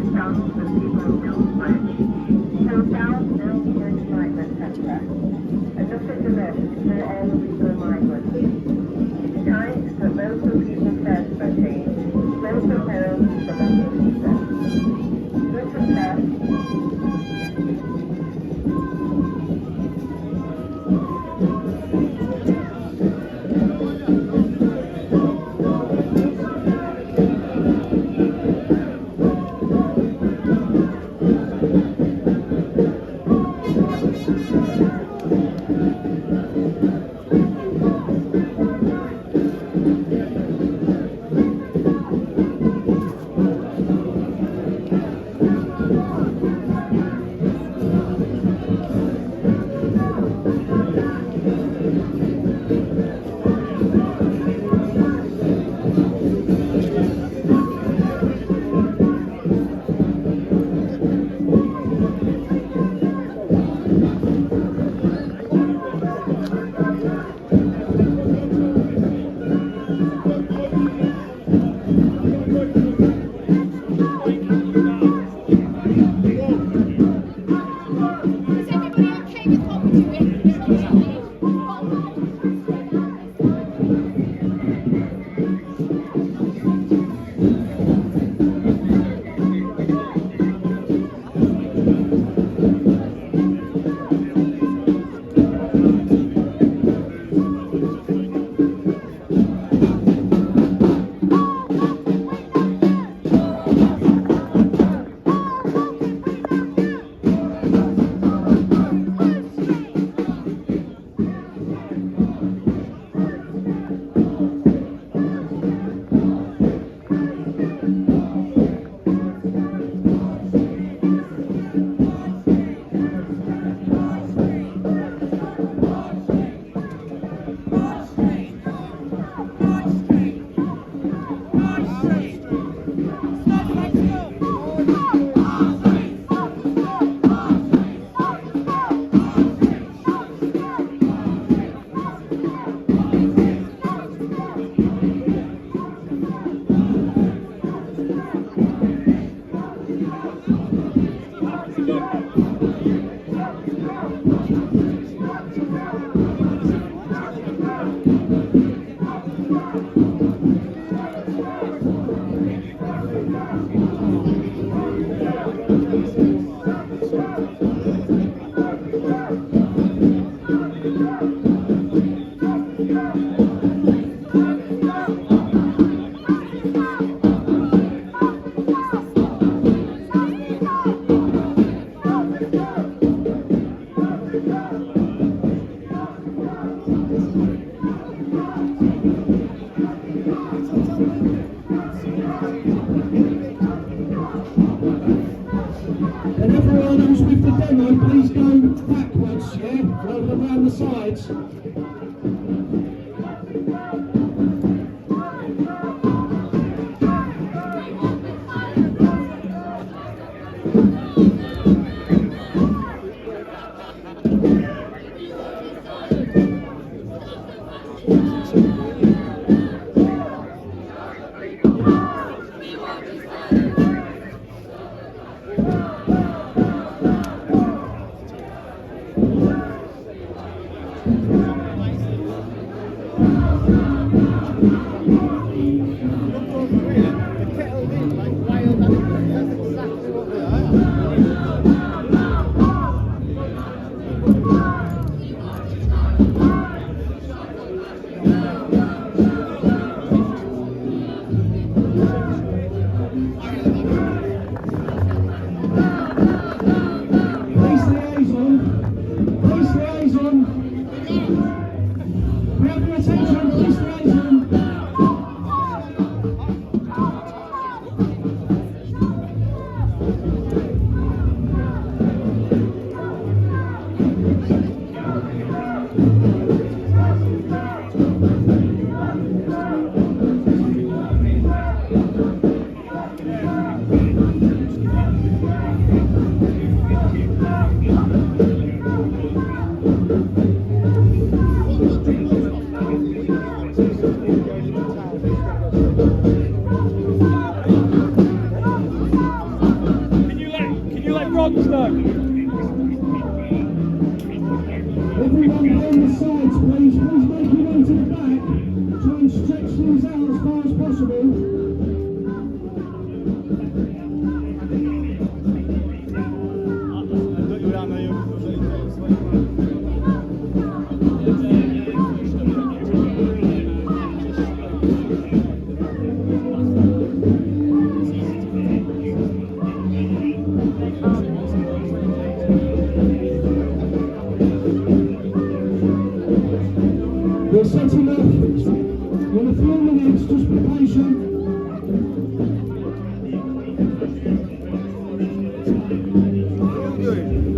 thousands of people still pledge. So thousands of huge migrants have left. Enough is enough for all illegal migrants. It's time to put local people first for change. Local heroes for local people. Local first. And everyone who's with the demo, please go backwards, yeah? Rather than around the sides. Everyone on the sides, please. Please make your way to the back. Try and stretch things out as far as possible. We're setting up in a few minutes, just be patient.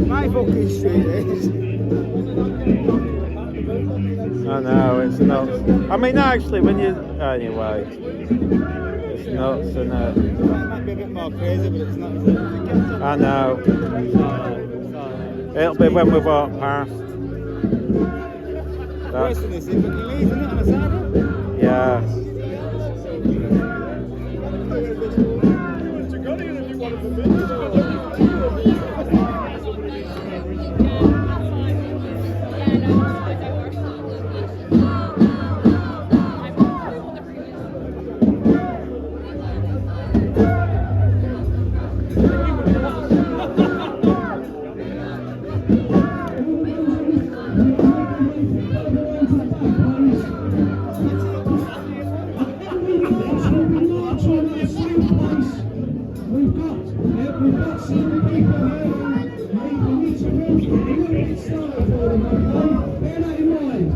My fucking street is. I know, it's nuts. I mean, actually, when you... Anyway, it's nuts, isn't it? It might be a bit more crazy, but it's not. I know. It'll be when we walk past. Worse than this, if you leave, isn't it, on the side? Yeah. We've got some people here who need to walk a little bit slower for them, okay? Bear that in mind.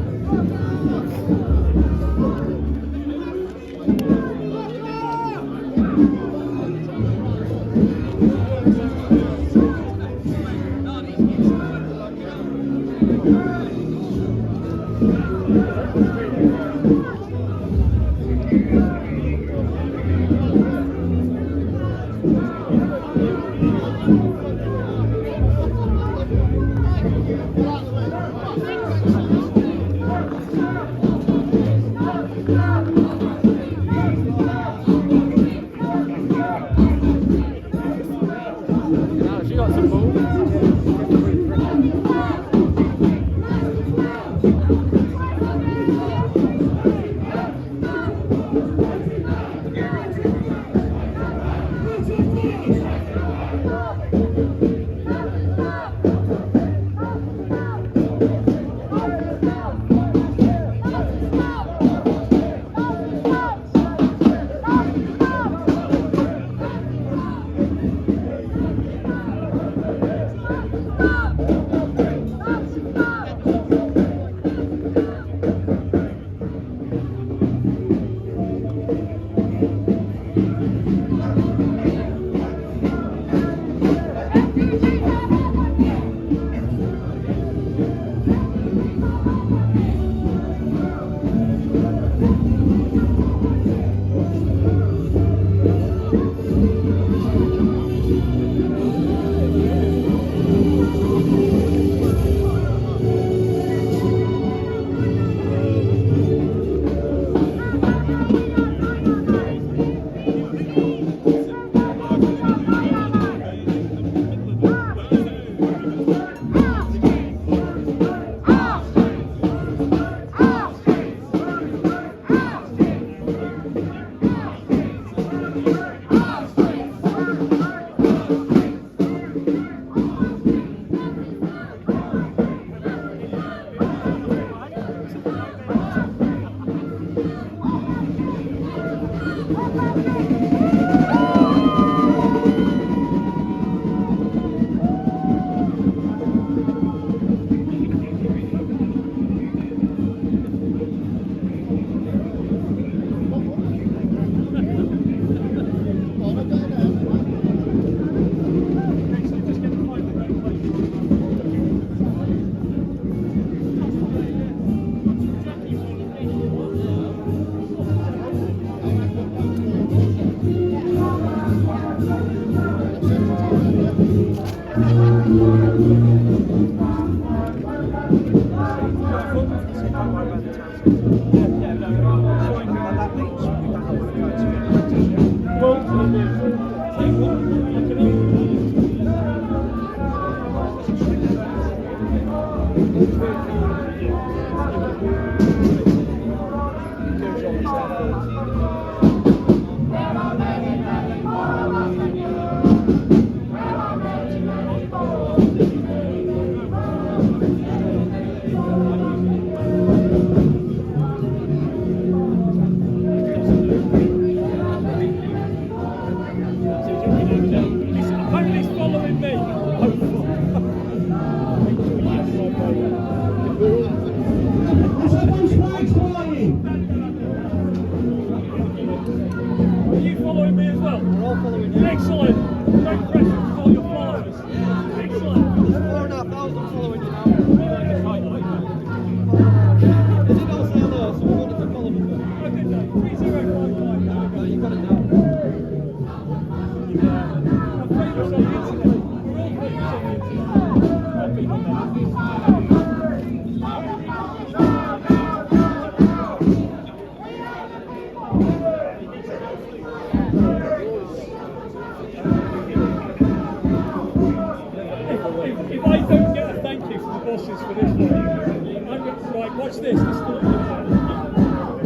What's this?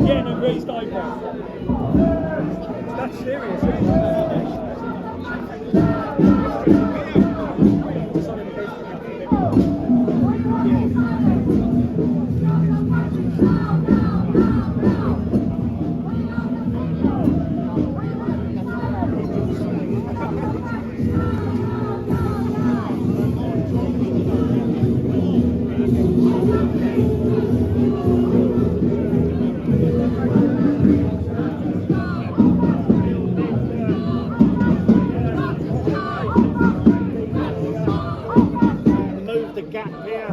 Yeah, no, raised eyebrow. That's serious, isn't it? Move the gap here.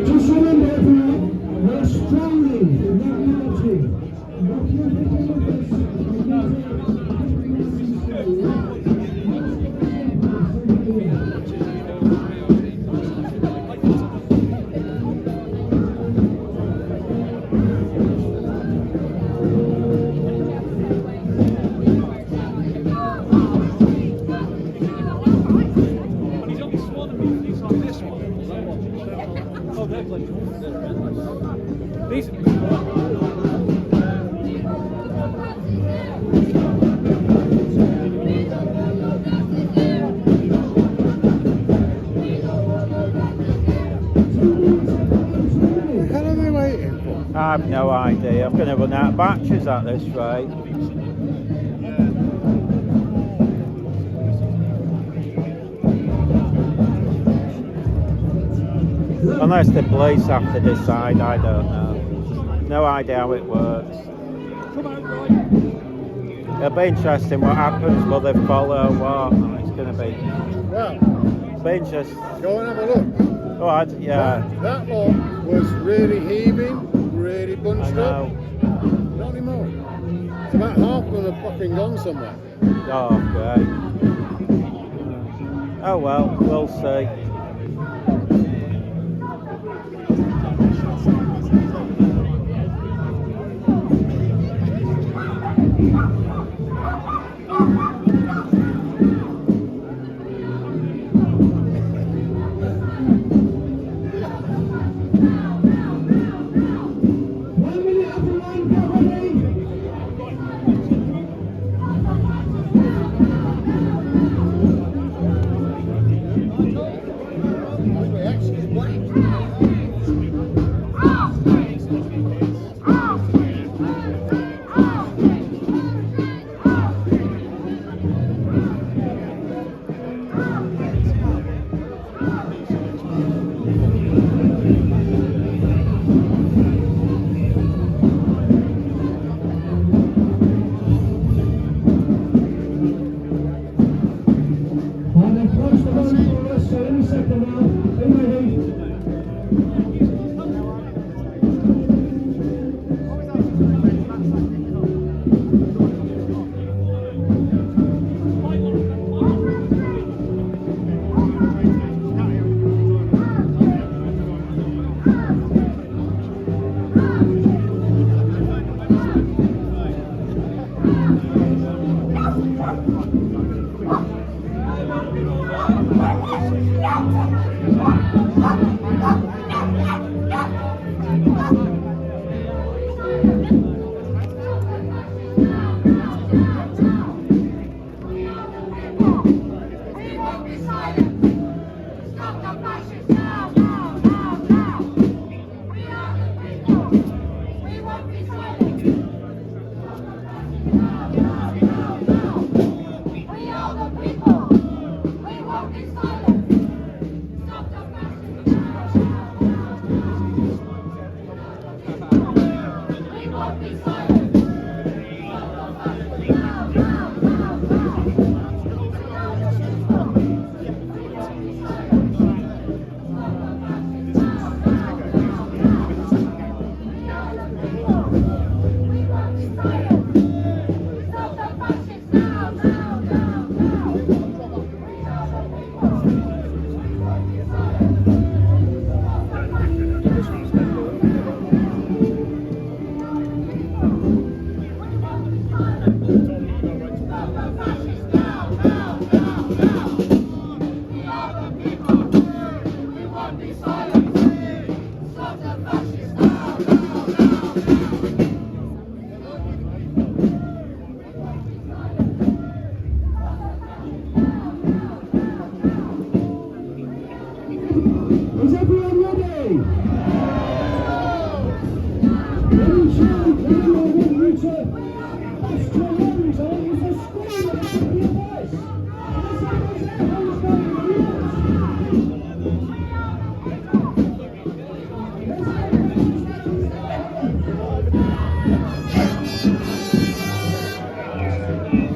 Just remember everyone, we're strongly not marching. What you're thinking of this, He's on this one, he's on this one. Oh, they're like these. How long are they waiting for? I have no idea. I'm going to run out of batteries at this rate. Unless the police have to decide, I don't know. No idea how it works. Come on, right. It'll be interesting what happens. Will they follow what? It's going to be. Well, Be interesting. go and have a look. Oh, yeah. That lot was really heaving, really I bunched know. up. Not anymore. It's about half of them have fucking gone somewhere. Oh, great. Oh well, we'll see.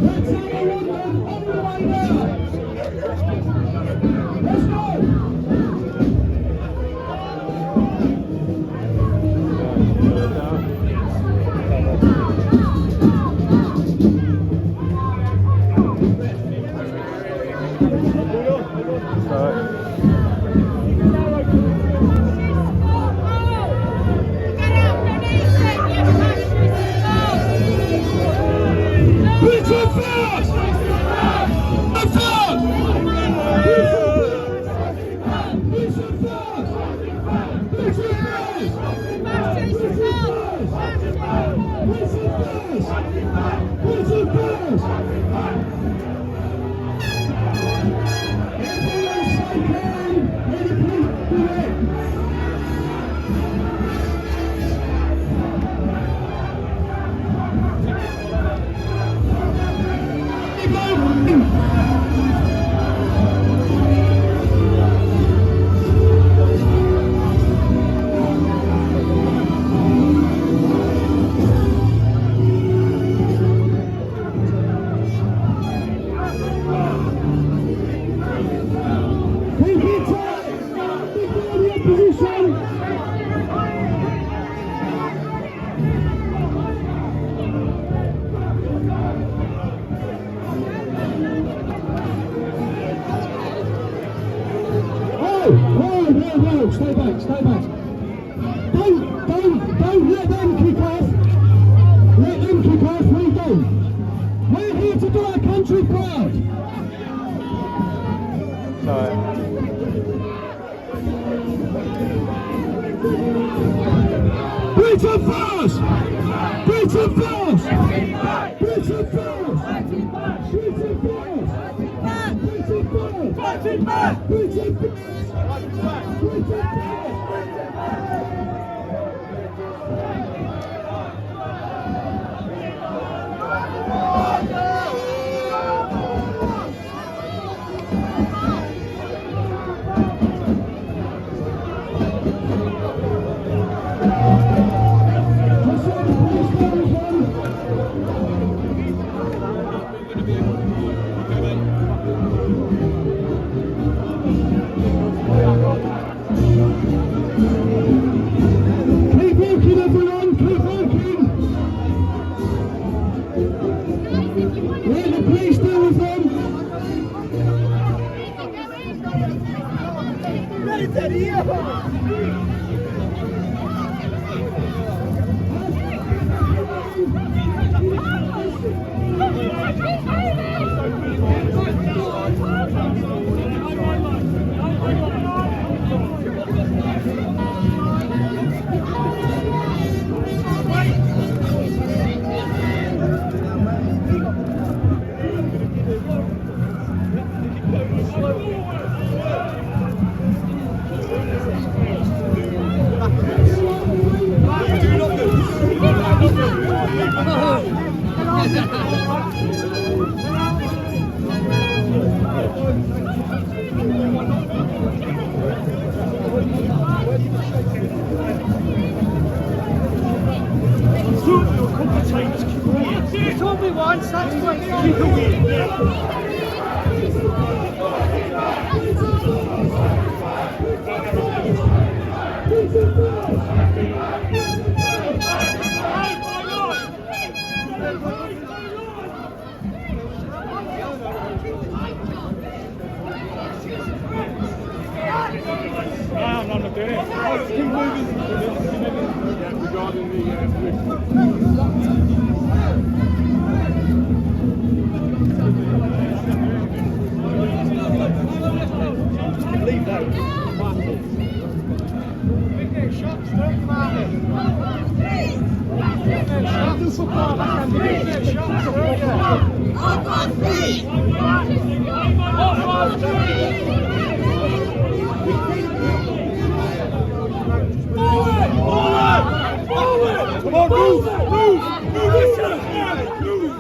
That's how I want them all the way there. Let's go. Whoa, stay back, stay back. Don't let them kick off. Let them kick off, we don't. We're here to do our country proud. Britain first! Britain first! Britain first! Britain first! Britain first! Britain first! Britain first! It's all we want, that's what keep away. I'm not doing it. Keep moving. Regarding the leave that. Big day shots, don't come out there. Big day shots. Big day shots, don't you? Forward! Come on, move! Move this way! Move!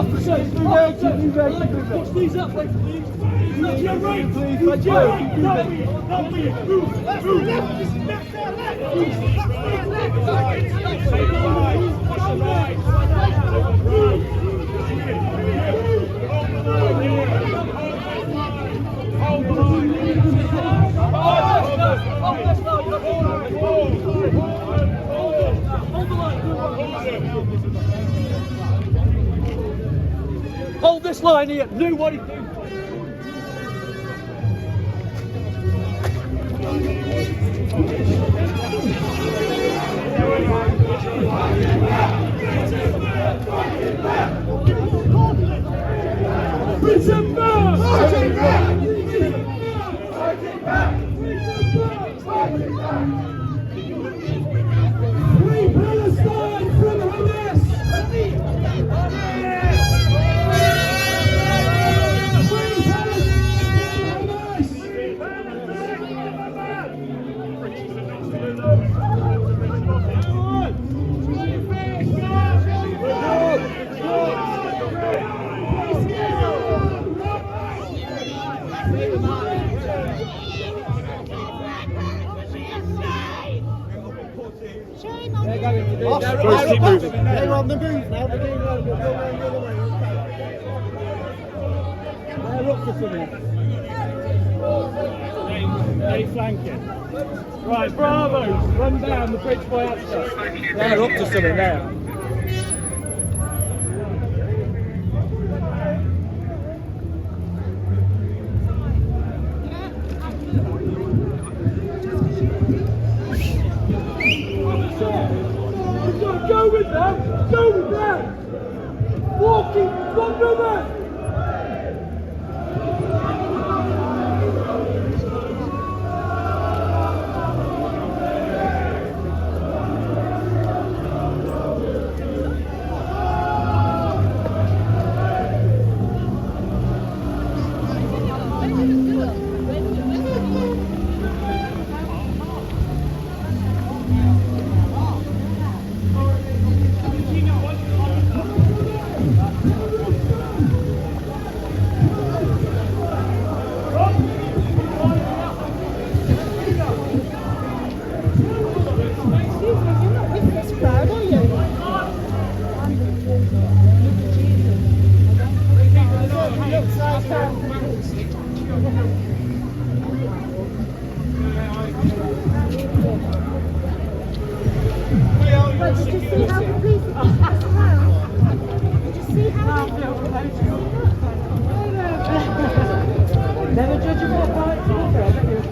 Officers, push these up, please. Not your right, please. Not your right. Not me. Move. That's the left. That's their left. That's their left. Push the right. Hold the line. Hold this line here. Do what he do. Prison back! Free Palestine from Hamas! Free Boys, keep moving. They're on the move now. They're going the other way. They're up for something. They flanking. Right, Bravo, run down the bridge by access. They're up to something there. Go with them! Go with them! Walking! One minute! Never judge a book by its cover. I bet you're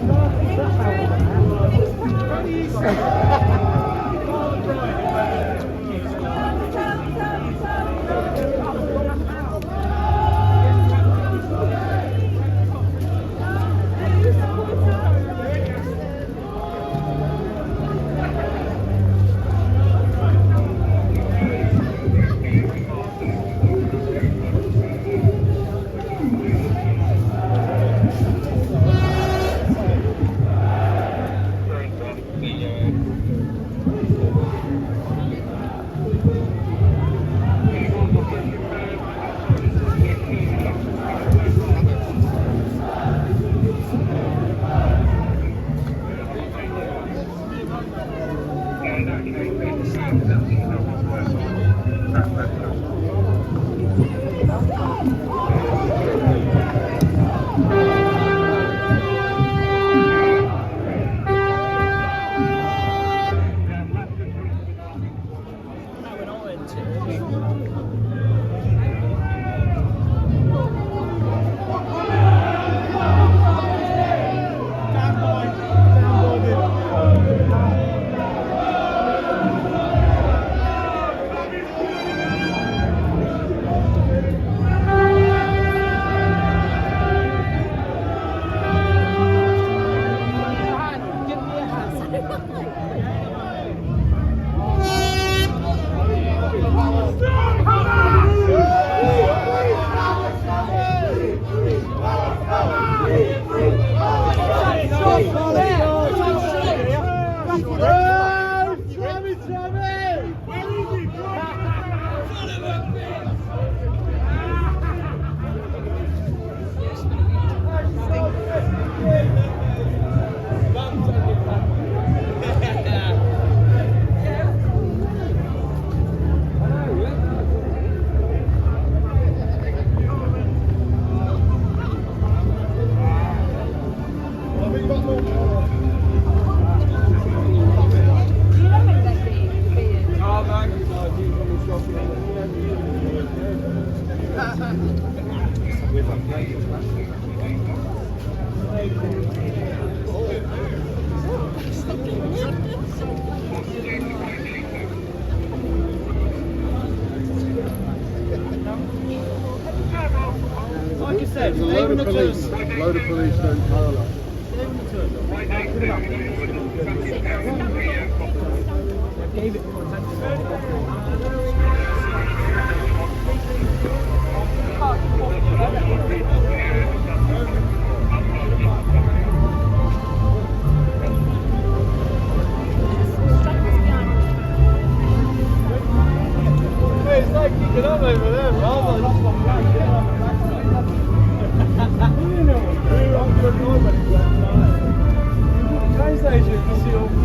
Stop! Like I said, stay on the turn. Load of police don't parallel. Stay on the turn. Put it up. Gave it more attention. It's like kicking up over there, rather than train station, you can see all the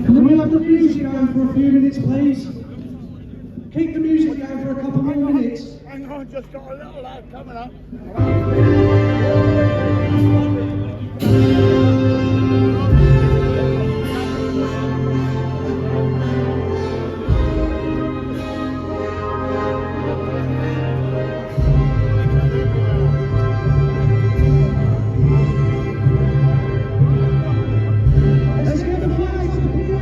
Can we have the music going for a few minutes, please? Keep the music going for a couple more minutes. Hang on, just got a little lad coming up. Let's get the flags up here.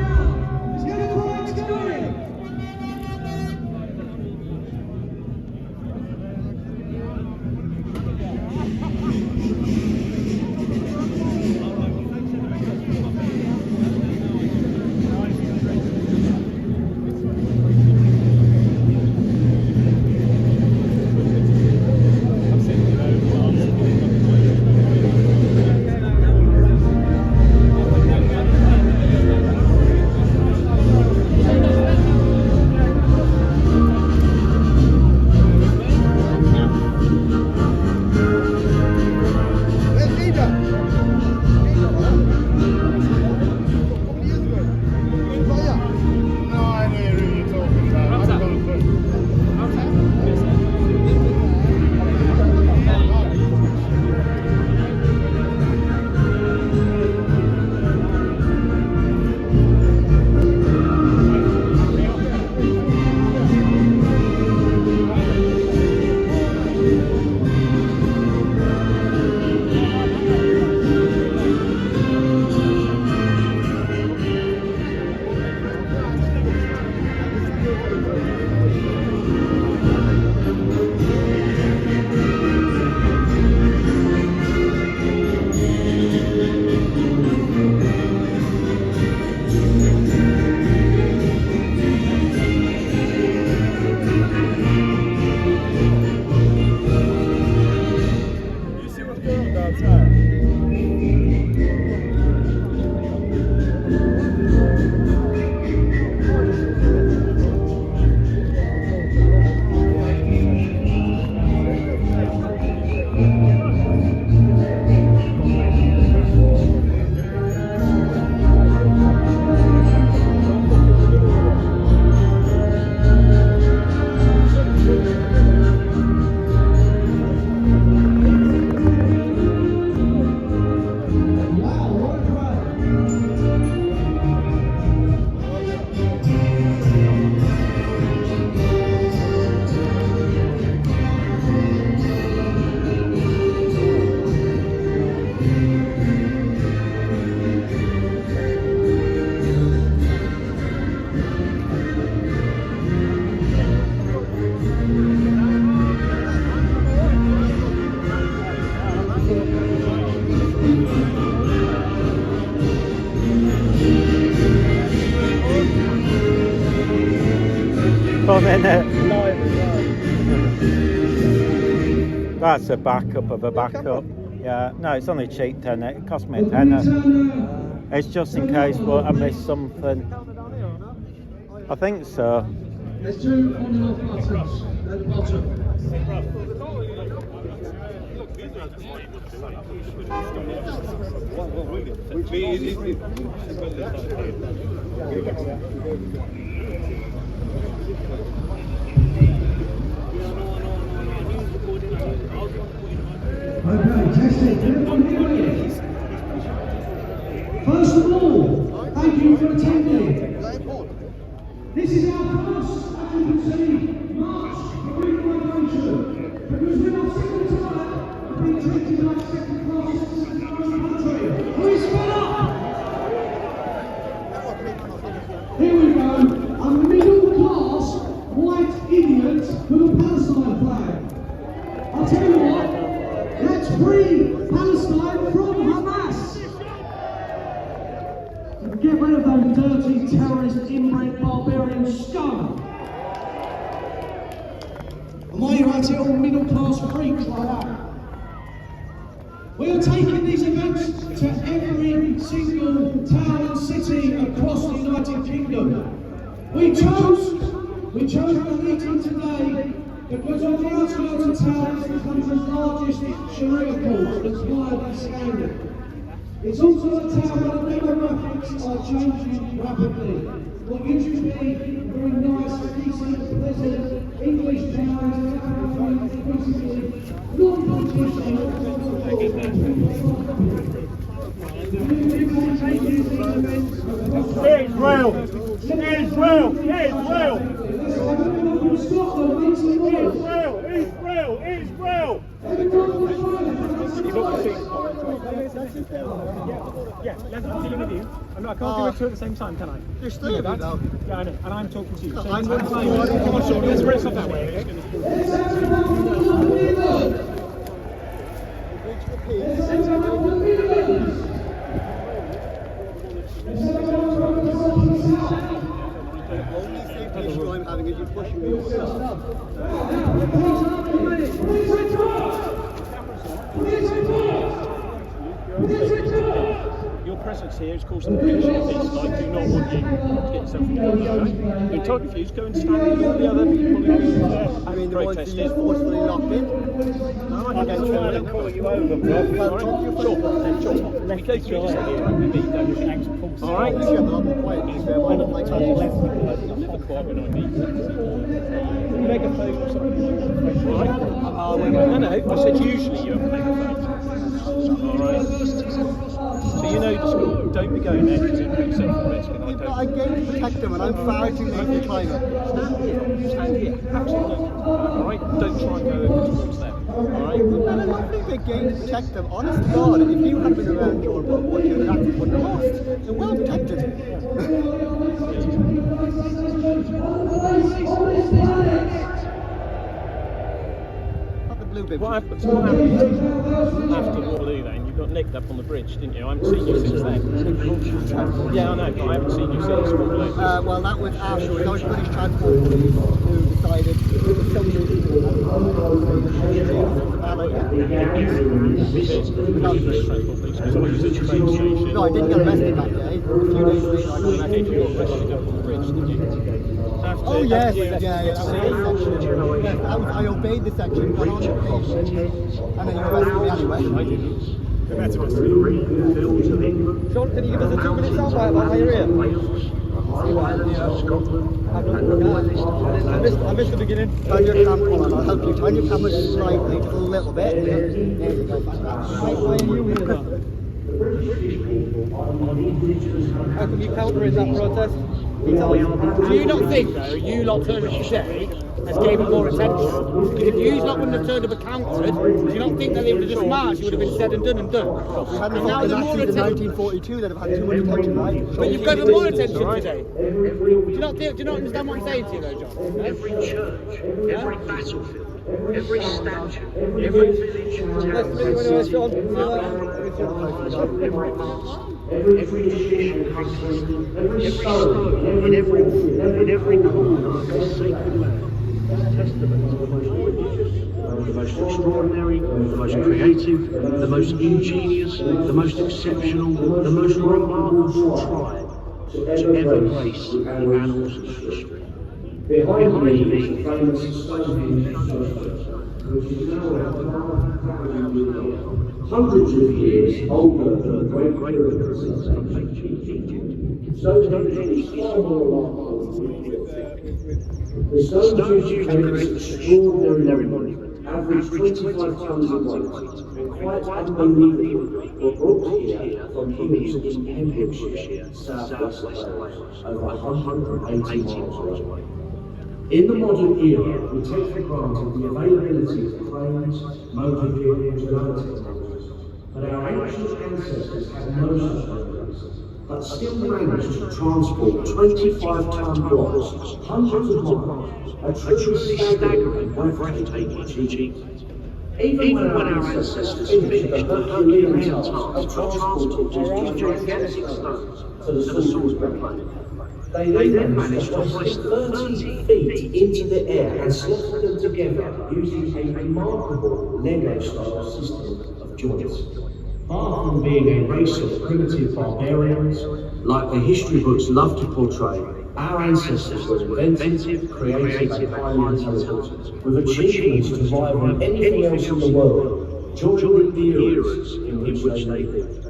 Let's get the flags going. fun, isn't it? Live as well. That's a backup of a backup. Yeah, no, it's only cheap tenner. It cost me a tenner. It's just in case I miss something. I think so. There's 2 on and off buttons at the bottom. Okay, testing. First of all, thank you for attending. This is our first, as you can see, march for relocation, because we are sick and tired of being treated like second class citizens in our own country. Who is fed up? Here we go, a middle class white idiot with a Palestine flag. I'll tell you what, let's free Palestine from Hamas. Get rid of those dirty terrorist inbred barbarian scum. And while you're at it, all middle class freaks like that. We are taking these events to every single town and city across the United Kingdom. We chose Nuneaton today because on the outskirts of town is the country's largest Sharia court that's widely scandal. It's also a town where the demographics are changing rapidly. What used to be very nice, decent, pleasant English towns are now becoming increasingly non-constitutional. Israel! Israel! Israel! Israel! Israel! Yeah, I'm dealing with you. I can't do it two at the same time, can I? There's 3 of you now. Yeah, I know, and I'm talking to you. So I'm let's bring it up that way, okay? Only safety issue I'm having is you pushing me yourself. Your presence here is causing friction in this, and I do not want you to get yourself involved. You're totally confused. Go and stand with all the other people who I mean, the ones that you forcefully locked in. No, I can try and call you over, bro. Well, talk to your Sure. We go through this here, and we meet, don't we? All right? You get a lot more quiet these days. I don't like that. I'm never quiet when I meet. Megaphone or something. All right? No, I said usually you have a megaphone. All right? So you know the school. Don't be going there because it puts yourself at risk. And I came to protect them and I'm far too late to try them. Stand here. Absolutely. All right? Don't try and go over towards them. All right? And I don't think they came to protect them. Honest to God, if you had been around George Bush, what you'd have actually wouldn't have lost. They're well protected. What happened after Waterloo then? You got nicked up on the bridge, didn't you? I haven't seen you since then. Yeah, I know, but I haven't seen you since Waterloo. Well, that was afterwards. That was British Transport Police who decided No, I didn't get arrested that day. A few days later, I got arrested. You got arrested up on the bridge, didn't you? Oh yes, yeah. I obeyed the section, got on the page, and then you arrested me anyway. I didn't. Sean, can you give us a 2-minute soundbite about why you're here? I missed the beginning. Turn your camera on, I'll help you. Turn your camera slightly, just a little bit. There you go, fantastic. Why are you here then? How can you counter in that protest? Do you not think, though, you lot turning up today has gave them more attention? Because if you lot wouldn't have turned up and countered, do you not think that they would have just marched? It would have been said and done and done. We hadn't fought the Nazis in 1942, they'd have had too much attention, right? But you've got more attention today. Do you not understand what I'm saying to you, though, John? Every church, every battlefield, every statue, every village, town, every mosque, every every tradition and custom, every stone, in every corner of this sacred land is a testament to the most religious, the most extraordinary, the most creative, the most ingenious, the most exceptional, the most remarkable tribe to ever grace the annals of history. Behind me is the famous Stonehenge structure, which is now hundreds of years older than the Great Pyramids of ancient Egypt. Stonehenge is far more remarkable. The stones used to create extraordinary monuments, average 25 tons of weight, and quite unbelievable, were brought here from hills in Pembrokeshire, south-west Wales, over 180 miles away. In the modern era, we take for granted the availability of planes, motor vehicles, and other technologies, but our ancient ancestors had no such motorbikes, but still managed to transport 25-ton blocks, hundreds of miles, a truly staggering and breathtaking achievement. Even when our ancestors finished the Herculean task of transporting these gigantic stones to the Salisbury Plain, they then managed to hoist them 30 feet into the air and slot them together using a remarkable Lego-style system of joints. Far from being a race of primitive barbarians, like the history books love to portray, our ancestors were inventive, creative, and highly intelligent, with achievements to rival anything else in the world during the eras in which they lived.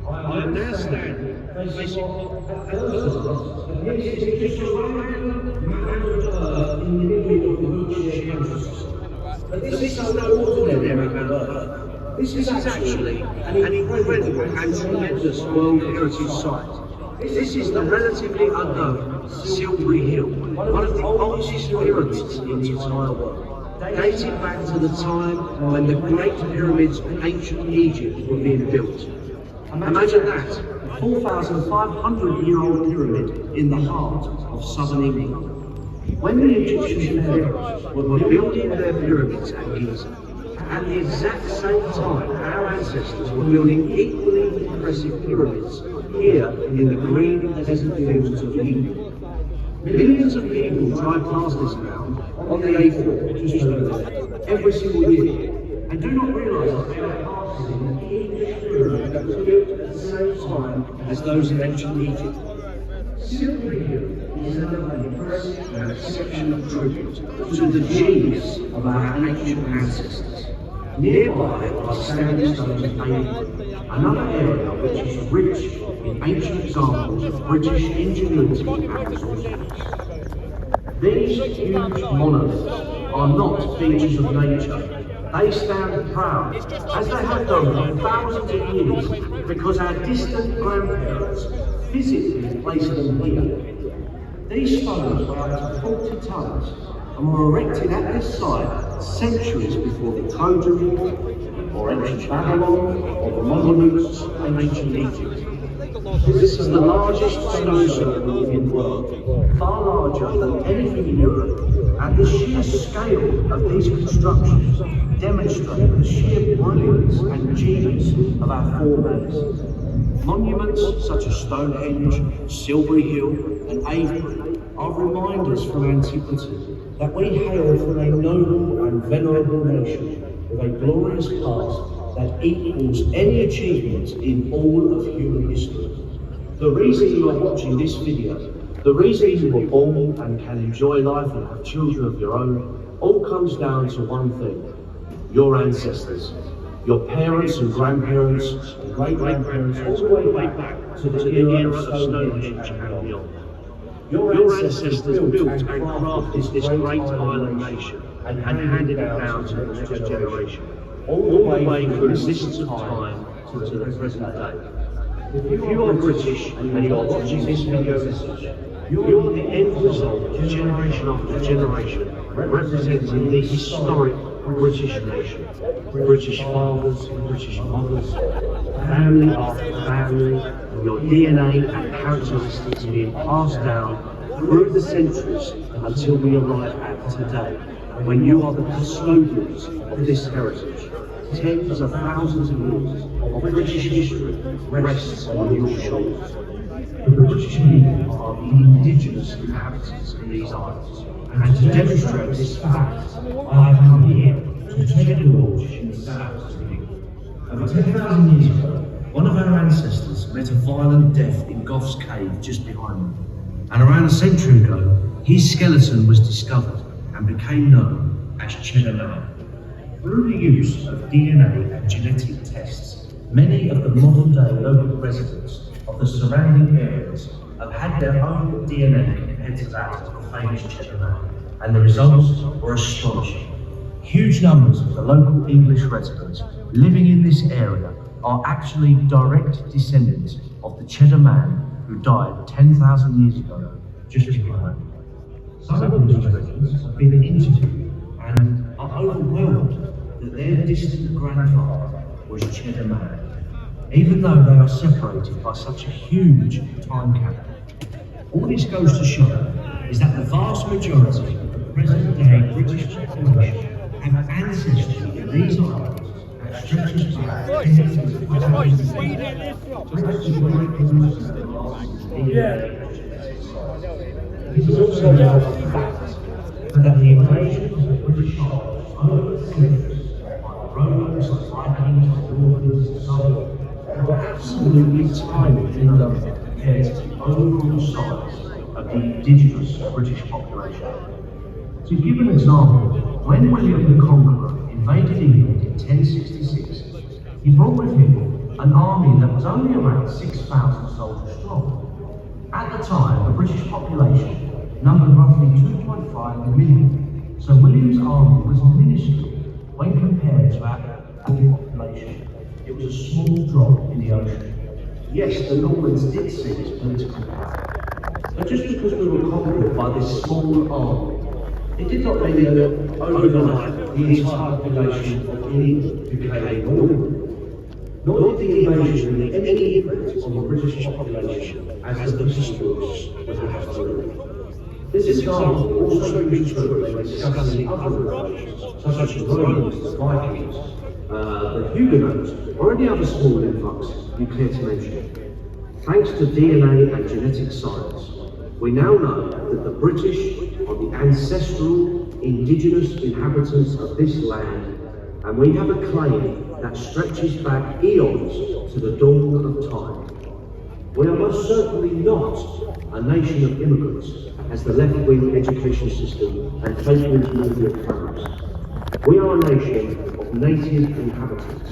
I am now standing facing in the middle of the Wiltshire countryside. But this is no ordinary map of Earth. This is actually an incredible and tremendous World Heritage Site. This is the relatively unknown Silbury Hill, one of the oldest pyramids in the entire world, dating back to the time when the Great Pyramids of ancient Egypt were being built. Imagine that, a 4,500-year-old pyramid in the heart of southern England. When the Egyptian pharaohs were building their pyramids at Giza, at the exact same time our ancestors were building equally impressive pyramids here in the green desert fields of Eden. Millions of people drive past this mound on the A4 just over there every single year and do not realise that they are passing an Egyptian pyramid that was built at the same time as those in ancient Egypt. Silbury Hill is another impressive and exceptional tribute to the genius of our ancient ancestors. Nearby are standing stones of Nuneaton, another area which is rich in ancient examples of British ingenuity and resourcefulness. These huge monoliths are not features of nature. They stand proud, as they have done for thousands of years, because our distant grandparents physically placed them here. These stones were up to 40 tons and were erected at this site centuries before the Trojan War, or ancient Babylon, or the monuments of ancient Egypt. This is the largest stone circle in the world, far larger than anything in Europe, and the sheer scale of these constructions demonstrate the sheer brilliance and genius of our forebears. Monuments such as Stonehenge, Silbury Hill, and Avebury are reminders from antiquity that we hail from a noble and venerable nation with a glorious past that equals any achievement in all of human history. The reason you are watching this video, the reason you were born and can enjoy life and have children of your own, all comes down to one thing: your ancestors. Your parents and grandparents and great-grandparents all the way back to the era of Stonehenge and beyond. Your ancestors built and crafted this great island nation and handed it down to the next generation, all the way through the mists of time to the present day. If you are British and you are watching this video message, you are the end result of generation after generation representing the historic British nation. British fathers, British mothers, family after family, and your DNA and characteristics being passed down through the centuries until we arrive at today, when you are the custodians of this heritage. tens of thousands of years of British history rests on your shoulders. The British people are the indigenous inhabitants in these islands, and to demonstrate this fact, I have come here to Cheddar Lodge in the south of England. Over 10,000 years ago, one of our ancestors met a violent death in Goff's Cave just behind them, and around a century ago, his skeleton was discovered and became known as Cheddar Man. Through the use of DNA and genetic tests, many of the modern-day local residents of the surrounding areas have had their own DNA compared to that of the famous Cheddar Man, and the results were astonishing. Huge numbers of the local English residents living in this area are actually direct descendants of the Cheddar Man who died 10,000 years ago just behind them. Some of these residents have been interviewed and are overwhelmed that their distant grandfather was Cheddar Man, even though they are separated by such a huge time gap. All this goes to show is that the vast majority of the present-day British population have ancestry in these islands that stretches back tens of thousands of years. It is also now a fact that the invasion of the British Isles over the centuries by the Romans, the Vikings, the Normans, and so on, were absolutely tiny in number compared to the overall size of the indigenous British population. To give an example, when William the Conqueror invaded England in 1066, he brought with him an army that was only around 6,000 soldiers strong. At the time, the British population numbered roughly 2.5 million, so William's army was minuscule when compared to our population. It was a small drop in the ocean. Yes, the Normans did seize political power, but just because we were conquered by this small army, it did not mean that overnight the entire population of England became Norman. Nor did the invasion leave any impact on the British population, as the historians would have to believe. This example also rings true when discussing other invasions, such as the Romans, the Vikings, the Huguenots, or any other small influx you care to mention. Thanks to DNA and genetic science, we now know that the British are the ancestral, indigenous inhabitants of this land, and we have a claim that stretches back eons to the dawn of time. We are most certainly not a nation of immigrants, as the left-wing education system and fake media claims. We are a nation of native inhabitants.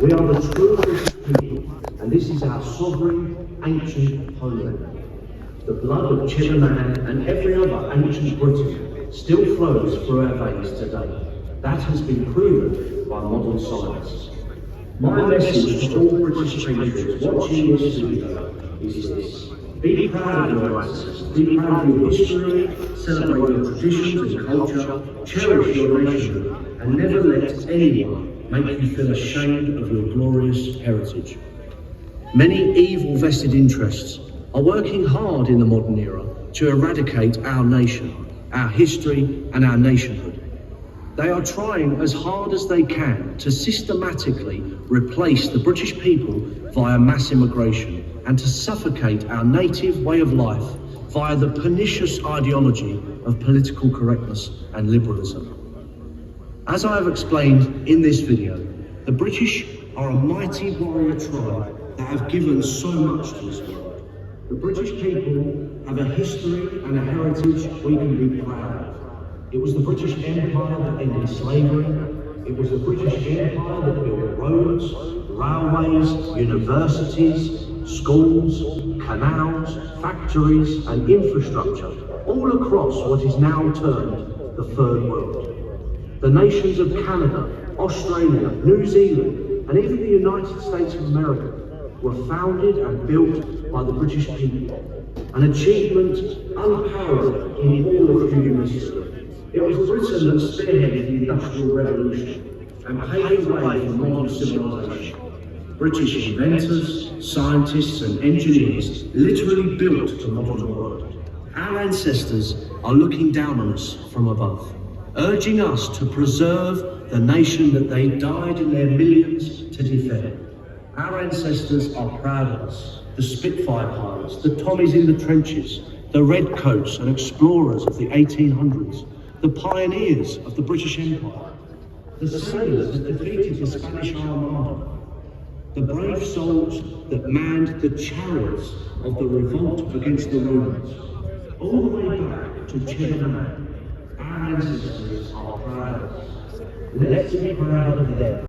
We are the true British people, and this is our sovereign, ancient homeland. The blood of Cheddar Man and every other ancient Briton still flows through our veins today. That has been proven by modern science. My message to all British patriots watching this video is this. Be proud of your ancestors, be proud of your history, celebrate your traditions and culture, cherish your nationhood, and never let anyone make you feel ashamed of your glorious heritage. Many evil vested interests are working hard in the modern era to eradicate our nation, our history, and our nationhood. They are trying as hard as they can to systematically replace the British people via mass immigration and to suffocate our native way of life via the pernicious ideology of political correctness and liberalism. As I have explained in this video, the British are a mighty warrior tribe that have given so much to this world. The British people have a history and a heritage we can be proud of. It was the British Empire that ended slavery. It was the British Empire that built roads, railways, universities, schools, canals, factories and infrastructure all across what is now termed the Third World. The nations of Canada, Australia, New Zealand and even the United States of America were founded and built by the British people, an achievement unparalleled in all of human history. It was Britain that spearheaded the Industrial Revolution and paved the way for modern civilization. British inventors, scientists and engineers literally built the modern world. Our ancestors are looking down on us from above, urging us to preserve the nation that they died in their millions to defend. Our ancestors are proud of us, the Spitfire pilots, the Tommies in the trenches, the redcoats and explorers of the 1800s, the pioneers of the British Empire, the sailors that defeated the Spanish Armada, the brave souls that manned the chariots of the revolt against the Romans, all the way back to Chile. Our ancestors are proud of us. Let's be proud of them.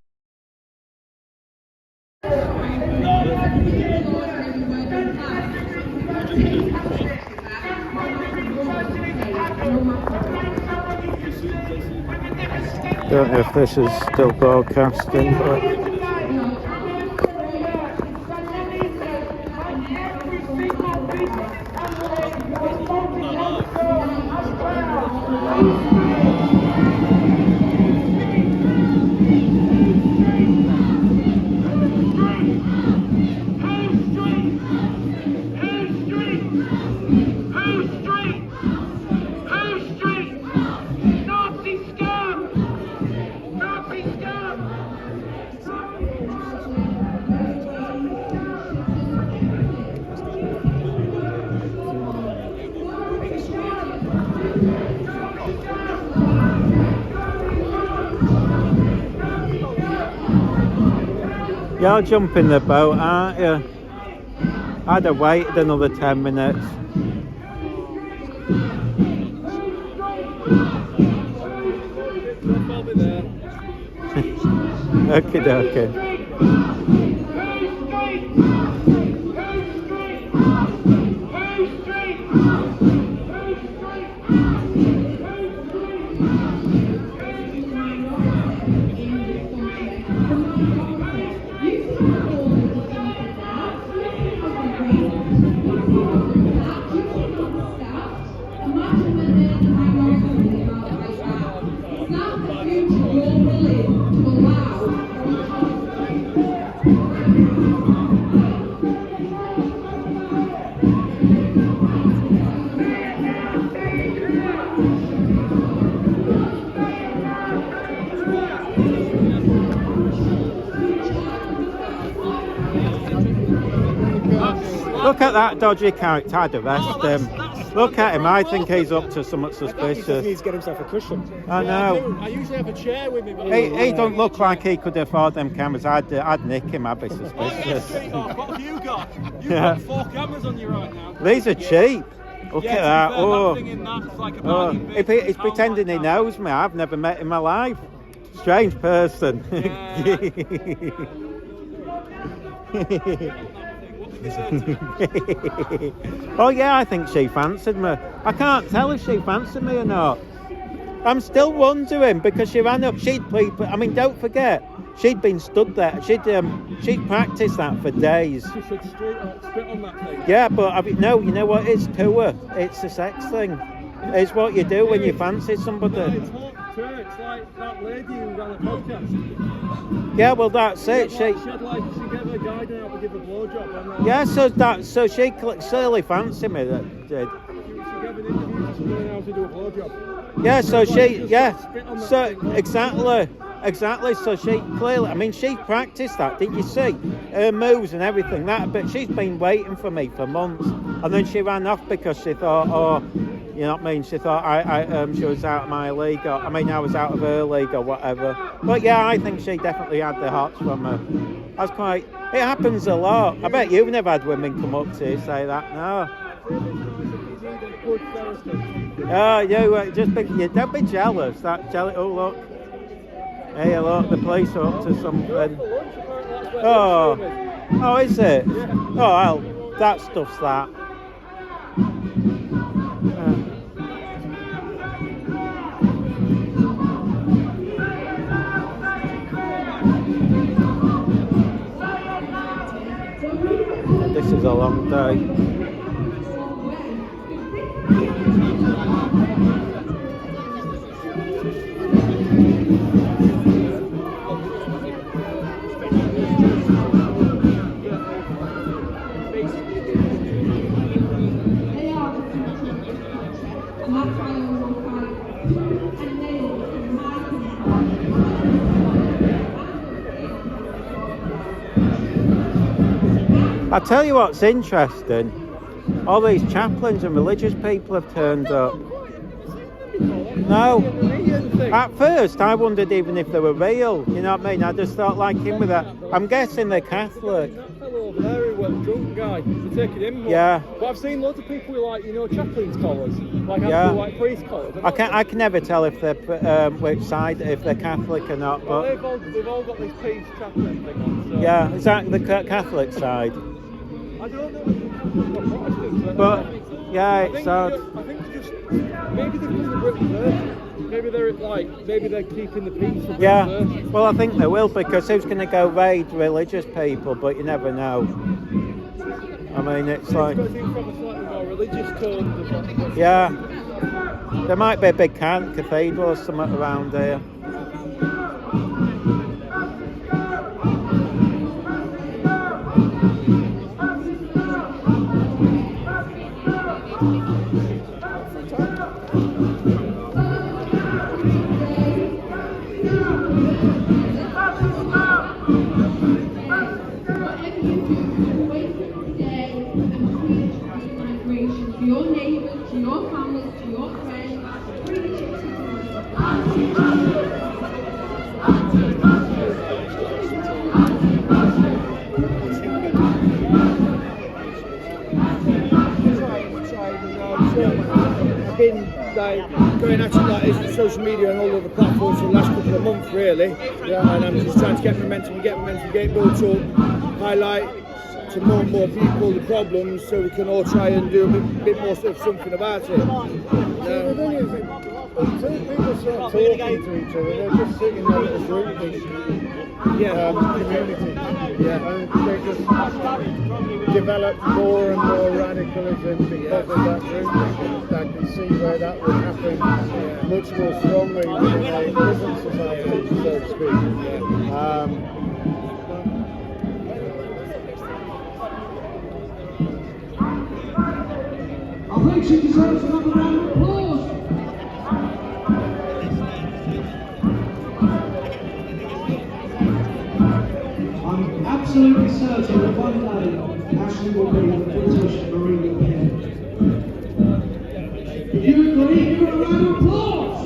Don't know if this is still broadcasting, but you're jumping the boat, aren't you? I'd have waited another 10 minutes. Okie dokie. Look at that dodgy character, I'd arrest him. Look at him, I think he's up to something suspicious. He needs to get himself a cushion. I know. I usually have a chair with me. But He don't look like he could afford them cameras. I'd nick him, I'd be suspicious. What have you got? You've Yeah. got 4 cameras on you right now. These are cheap. Look Yeah, at to be that. fair, Oh, that thing in that's like a oh. bargain bin. He's pretending he knows me. I've never met in my life. Strange person. Oh yeah, I think she fancied me. I can't tell if she fancied me or not. I'm still wondering because she ran up. I mean, don't forget, she'd been stood there. She'd practiced that for days. She should spit on that thing. Yeah, but I mean, no, you know what? It's to her. It's a sex thing. It's what you do when you fancy somebody. No, it's hot too. It's like that lady who ran a podcast. Yeah, well, that's it. She gave her guide out to give a blowjob. Yeah, so she clearly fancied me. That did. She gave an interview to someone how to do a blowjob. Yeah, so Spit exactly. So she clearly, I mean, she practiced that, didn't you see? Her moves and everything. But she's been waiting for me for months, and then she ran off because she thought, oh, you know what I mean? She thought she was out of my league, or I mean, I was out of her league or whatever. But yeah, I think she definitely had the hots from her. That's quite. It happens a lot. I bet you've never had women come up to you say that, no. Oh, don't be jealous. Oh, look. Hey, look, the police are up to something. Oh, is it? Oh, well, that stuff's that. This is a long day. I tell you what's interesting. All these chaplains and religious people have turned up. No. At first, I wondered even if they were real. You know what I mean? I just thought like him with that. I'm guessing they're Catholic. That fellow over there who went drunk guy, they're taking him more. Yeah. But I've seen loads of people with like, you know, chaplains collars, like Yeah. actual like priest collars. I can never tell if they're which side, if they're Catholic or not. Well, But they've all got this peace chaplain thing on. So. yeah, is that the Catholic side? I don't know if it's Catholic or Protestant. But yeah, I it's think odd. I think they just maybe they've done the Britain version. Maybe they're keeping the peace. For Yeah, Britain version. well, I think they will because who's going to go raid religious people? But you never know. I mean, it's like, It's got to be from a slightly more religious tone. yeah, there might be a big cathedral or something around here. To your neighbours, to your families, to your friends, preach it to I've been like going at it like this on social media and all over platforms for the last couple of months really. Yeah, and I'm just trying to get momentum, get built up, highlight to more and more people the problems so we can all try and do a bit more of something about it. The thing is, until people start talking to each other, they're just sitting there as a group, this community. Yeah. And they just develop more and more radicalism because of that group. I can see where that would happen much more strongly within a prison society, so to speak. I think she deserves another round of applause. I'm absolutely certain that one day Ashley will be the British Marine Pen. If you agree, give her a round of applause.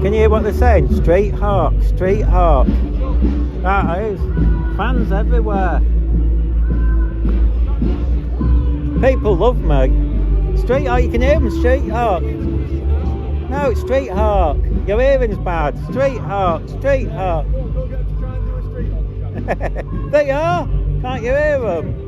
Can you hear what they're saying? Street Hawk, Street Hawk. That is. Fans everywhere. People love me. Street Hawk, you can hear them, Street Hawk. No, it's Street Hawk. Your hearing's bad. Street Hawk, Street Hawk. They are. Can't you hear them?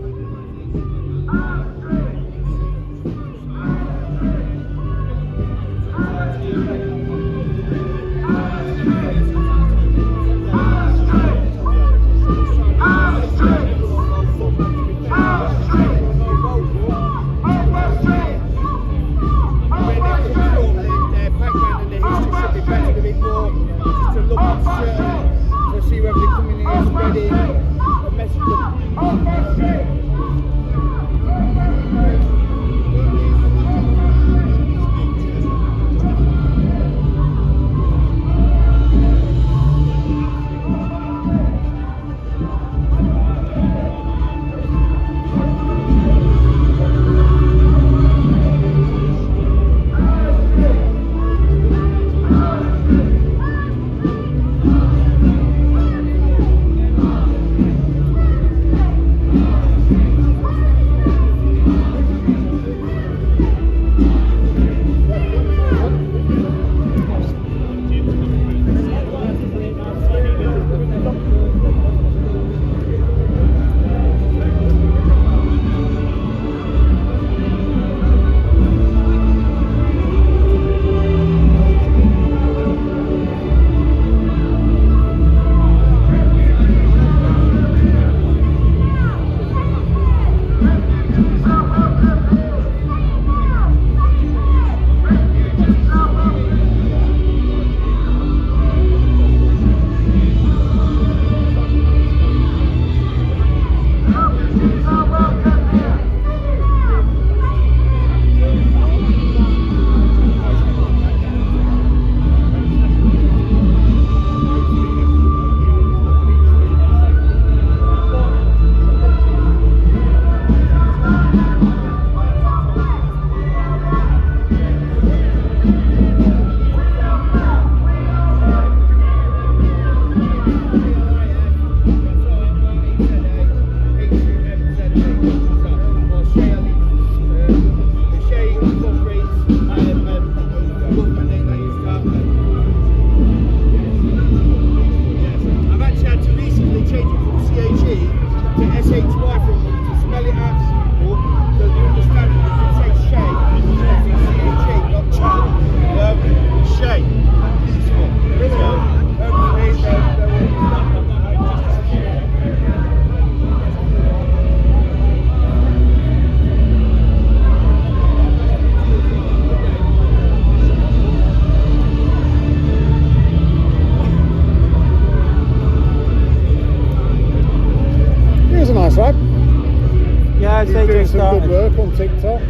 some good started. work on TikTok,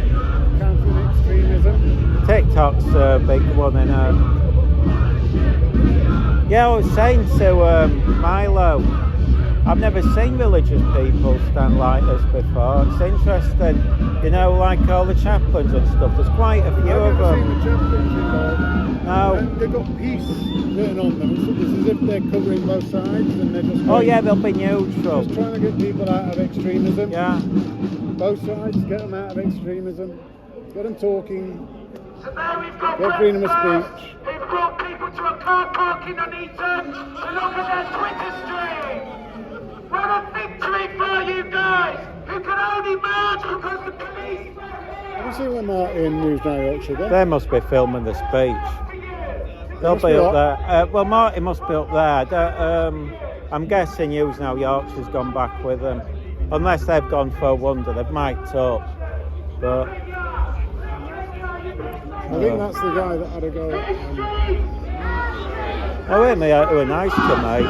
countering extremism. TikTok's a big one, and yeah, I was saying to Milo, I've never seen religious people stand like this before. It's interesting, you know, like all the chaplains and stuff. There's quite a few of I've never seen them. the chaplains involved. No. And they've got peace written on them. It's as if they're covering both sides, and they're just Oh going, yeah, they'll be neutral. just trying to get people out of extremism. Yeah. Both sides, get them out of extremism, get them talking, So now we've got get freedom of breakfast. speech. We've brought people to a car park in Nuneaton to look at their Twitter stream. What a victory for you guys, who can only march because the police... Have you seen where Martin News Now Yorkshire then? They must be filming the speech. They'll Must be be up up. there. Well, Martin must be up there. I'm guessing News Now Yorkshire's gone back with them. Unless they've gone for a wonder, they've mic'd up. But I think that's the guy that had a go at oh, they were nice to me.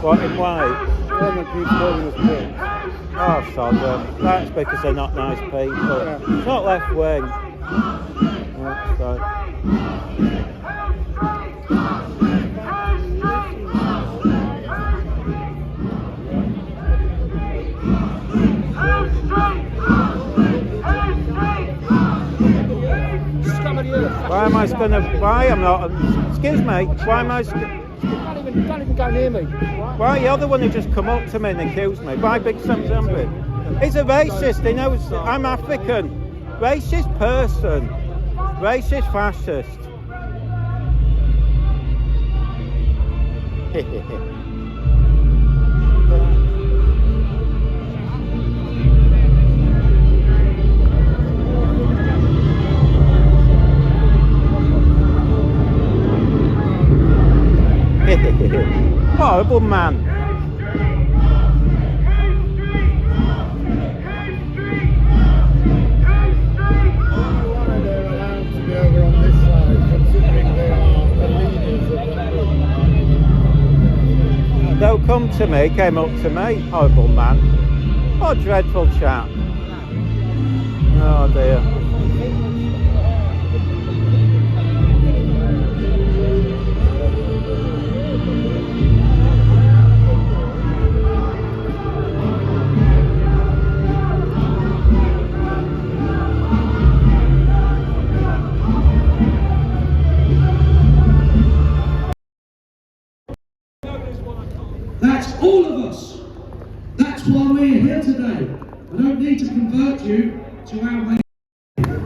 What, in white? one that keeps calling us pricks. Oh, sod them. That's because they're not nice people. Yeah. It's not left wing. That's right. Why am I going to? Why I'm not? Excuse me. Why am I? Don't even go near me. Why you're the one who just come up to me and accused me? Why Big Sam Zambia? He's a racist. He knows I'm African. Racist person. Racist fascist. Horrible man. Why they're allowed to be over on this side, considering they are the leaders of the group. Don't come to me, came up to me, horrible man. What a dreadful chap. Oh dear. That's all of us. That's why we're here today. I don't need to convert you to our way.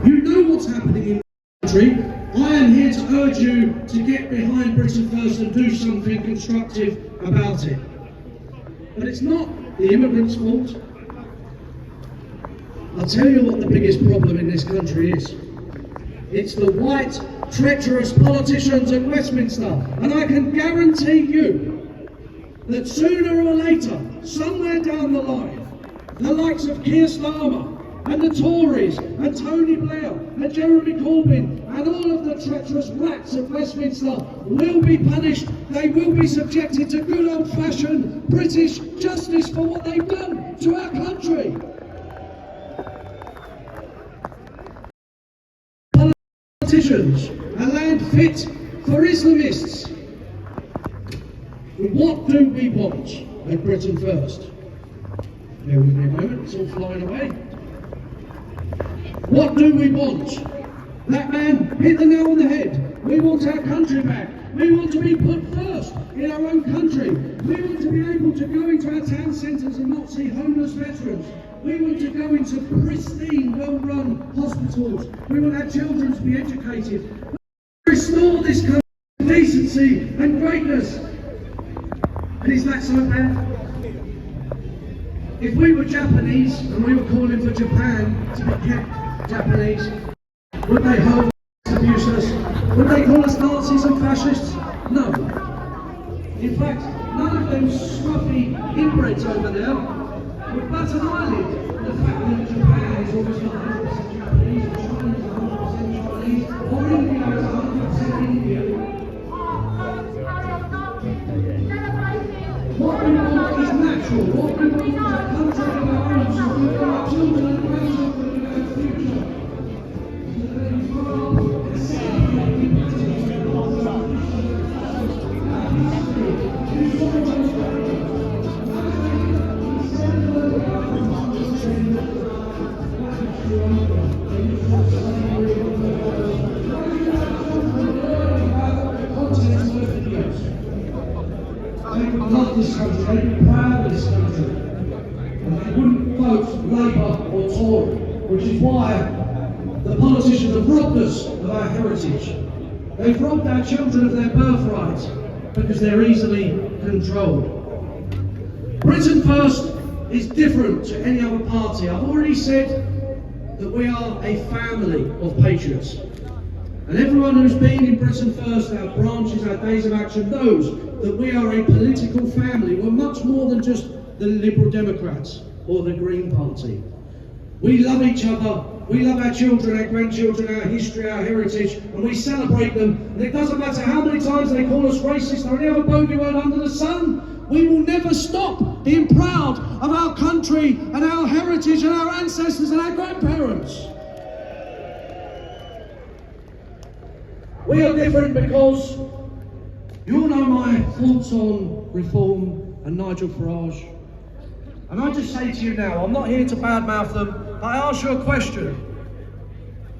You know what's happening in the country. I am here to urge you to get behind Britain First and do something constructive about it. But it's not the immigrants' fault. I'll tell you what the biggest problem in this country is. It's the white, treacherous politicians at Westminster. And I can guarantee you that sooner or later, somewhere down the line, the likes of Keir Starmer and the Tories and Tony Blair and Jeremy Corbyn and all of the treacherous rats at Westminster will be punished. They will be subjected to good old-fashioned British justice for what they've done to our country. Politicians, a land fit for Islamists. What do we want at Britain First? Bear with me a moment, it's all flying away. What do we want? That man hit the nail on the head. We want our country back. We want to be put first in our own country. We want to be able to go into our town centres and not see homeless veterans. We want to go into pristine, well-run hospitals. We want our children to be educated. Restore this country to decency and greatness. And is that so bad? If we were Japanese and we were calling for Japan to be kept Japanese, would they hold us, abuse us? Would they call us Nazis and fascists? No. In fact, none of those scruffy inbreds over there would bat an eyelid at the fact that Japan is almost 100% Japanese, or China is 100% Chinese, or India is 100% Indian. What we want is natural natural. What we want is a country of our own, so we've got our children and grandchildren in our future. Love this country, they'd be proud of this country. And they wouldn't vote Labour or Tory, which is why the politicians have robbed us of our heritage. They've robbed our children of their birthright because they're easily controlled. Britain First is different to any other party. I've already said that we are a family of patriots. And everyone who's been in Britain First, our branches, our days of action, knows that we are a political family. We're much more than just the Liberal Democrats or the Green Party. We love each other, we love our children, our grandchildren, our history, our heritage, and we celebrate them. And it doesn't matter how many times they call us racist or any other bogey word under the sun, we will never stop being proud of our country and our heritage and our ancestors and our grandparents. We are different because you all know my thoughts on reform and Nigel Farage. And I just say to you now, I'm not here to badmouth them, I ask you a question.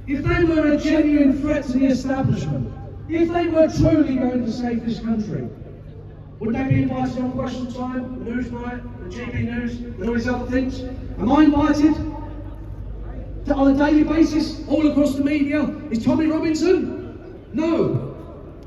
If they were a genuine threat to the establishment, if they were truly going to save this country, would they be invited on Question Time, the Newsnight, the GB News, and all these other things? Am I invited on a daily basis, all across the media? Is Tommy Robinson? No,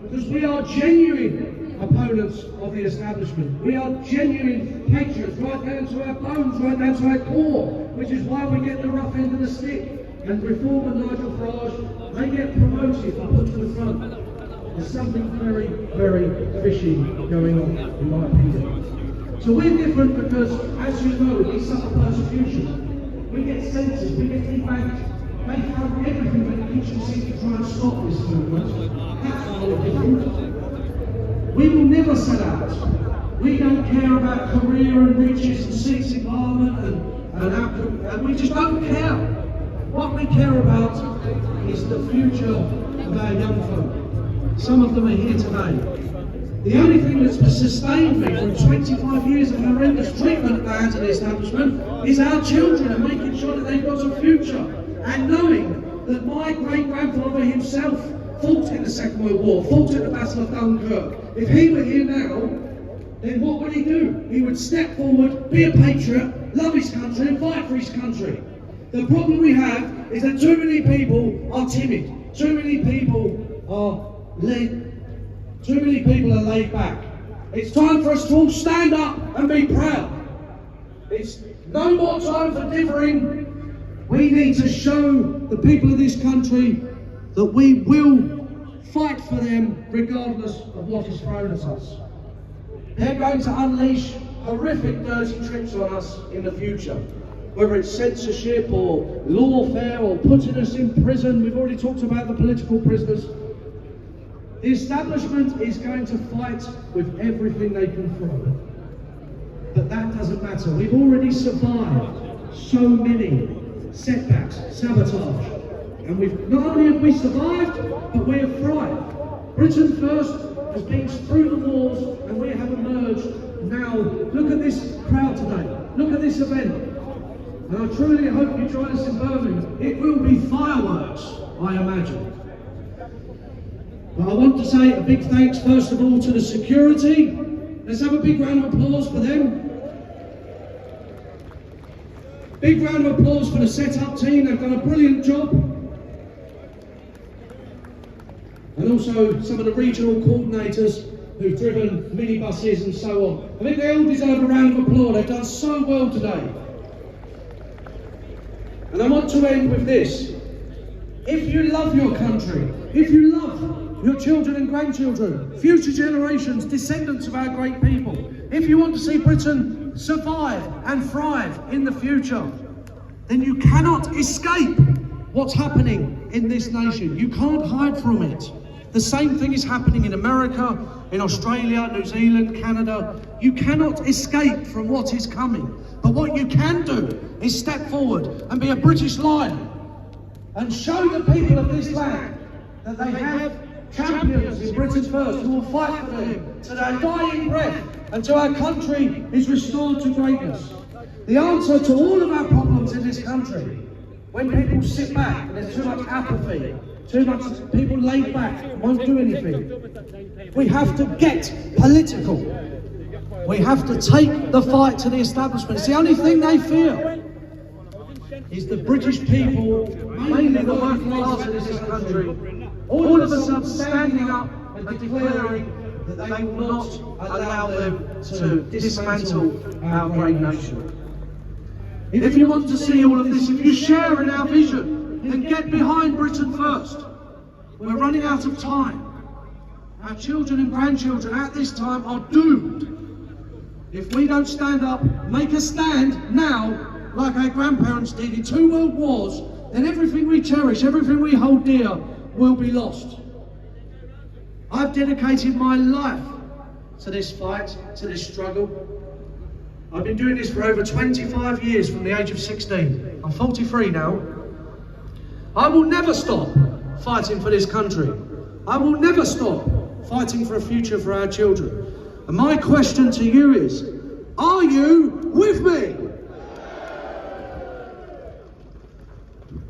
because we are genuine opponents of the establishment. We are genuine patriots, right down to our bones, right down to our core, which is why we get the rough end of the stick. And Reform and Nigel Farage, they get promoted and put to the front. There's something very, very fishy going on, in my opinion. So we're different because, as you know, we suffer persecution. We get censored, we get debanked. They throw everything in the kitchen sink to try and stop this movement. That's why we're different. We will never sell out. We don't care about career and riches and seats in Parliament and we just don't care. What we care about is the future of our young folk. Some of them are here today. The only thing that's sustained me from 25 years of horrendous treatment at the hands of the establishment is our children and making sure that they've got a future. And knowing that my great-grandfather himself fought in the Second World War, fought at the Battle of Dunkirk. If he were here now, then what would he do? He would step forward, be a patriot, love his country and fight for his country. The problem we have is that too many people are timid. Too many people are laid back. It's time for us to all stand up and be proud. It's no more time for differing. We need to show the people of this country that we will fight for them regardless of what is thrown at us. They're going to unleash horrific dirty tricks on us in the future. Whether it's censorship or lawfare or putting us in prison, we've already talked about the political prisoners. The establishment is going to fight with everything they can throw. But that doesn't matter. We've already survived so many setbacks, sabotage. And not only have we survived, but we have thrived. Britain First has been through the wars and we have emerged. Now, look at this crowd today. Look at this event. And I truly hope you join us in Birmingham. It will be fireworks, I imagine. But I want to say a big thanks first of all to the security. Let's have a big round of applause for them. Big round of applause for the set-up team. They've done a brilliant job. And also some of the regional coordinators who've driven minibuses and so on. I think they all deserve a round of applause. They've done so well today. And I want to end with this. If you love your country, if you love your children and grandchildren, future generations, descendants of our great people, if you want to see Britain survive and thrive in the future, then you cannot escape what's happening in this nation. You can't hide from it. The same thing is happening in America, in Australia, New Zealand, Canada. You cannot escape from what is coming. But what you can do is step forward and be a British lion and show the people of this land that they have champions in Britain First who will fight for them to their dying breath until our country is restored to greatness. The answer to all of our problems in this country, when people sit back and there's too much apathy, too much people laid back, won't do anything, we have to get political. We have to take the fight to the establishment. It's the only thing they fear is the British people, mainly the working class in this country, all of a sudden standing up and declaring that they will not allow them to dismantle our great nation. If you want to see all of this, if you share in our vision, then get behind Britain First. We're running out of time. Our children and grandchildren at this time are doomed. If we don't stand up, make a stand now, like our grandparents did in 2 world wars, then everything we cherish, everything we hold dear, will be lost. I've dedicated my life to this fight, to this struggle. I've been doing this for over 25 years from the age of 16. I'm 43 now. I will never stop fighting for this country. I will never stop fighting for a future for our children. And my question to you is, are you with me?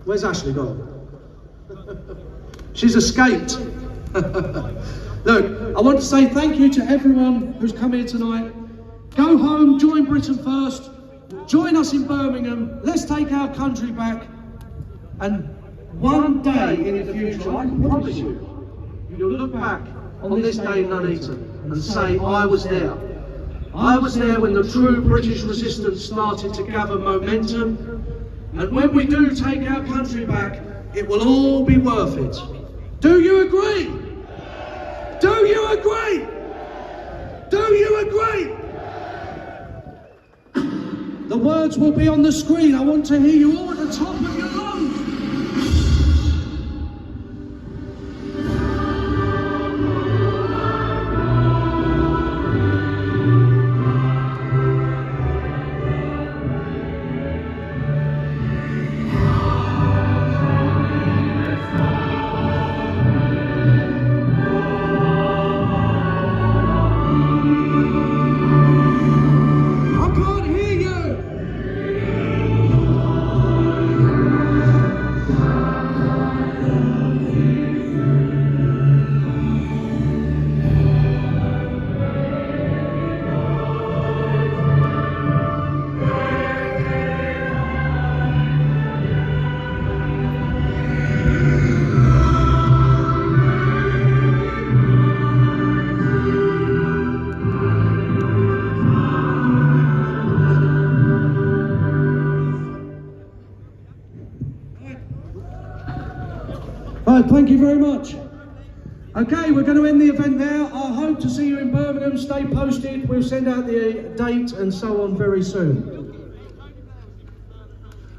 Where's Ashley gone? She's escaped. Look, I want to say thank you to everyone who's come here tonight. Go home, join Britain First, join us in Birmingham, let's take our country back, and one day in the future, I can promise you, you'll look back on this day in Nuneaton and say, I was there. I was there when the true British resistance started to gather momentum, and when we do take our country back, it will all be worth it. Do you agree? Do you agree? Do you agree? The words will be on the screen. I want to hear you all at the top of your lungs. Right, thank you very much. Okay, we're going to end the event there. I hope to see you in Birmingham. Stay posted. We'll send out the date and so on very soon.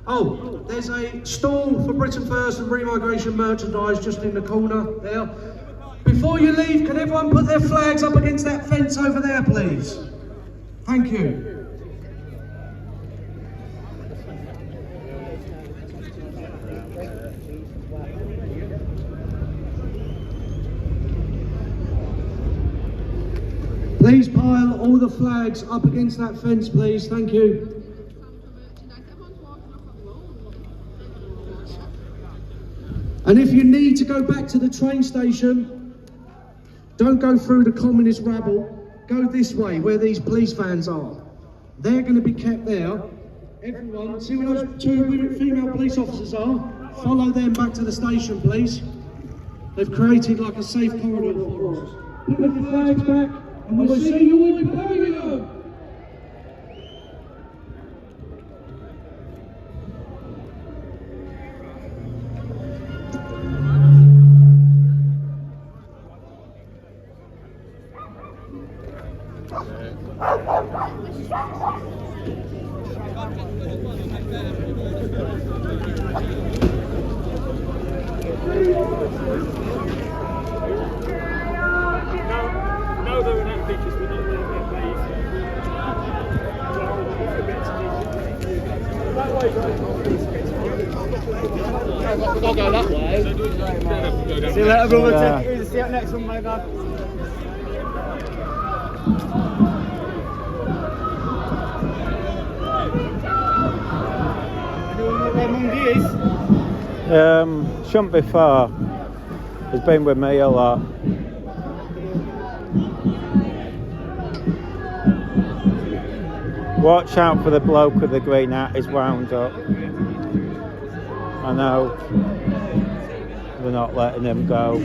Oh, there's a stall for Britain First and remigration merchandise just in the corner there. Before you leave, can everyone put their flags up against that fence over there, please? Thank you. Please pile all the flags up against that fence, please. Thank you. And if you need to go back to the train station, don't go through the communist rabble. Go this way, where these police vans are. They're going to be kept there. Everyone, see where those 2 female police officers are? Follow them back to the station, please. They've created like a safe corridor for us. Put the flags back. And we'll see you all in Birmingham. I'll go that way. See you later, brother. Yeah. Take it easy. See you at next one, my God. Anyone know where Mundy is? Shouldn't be far. He's been with me a lot. Watch out for the bloke with the green hat, he's wound up. I know. We're not letting him go.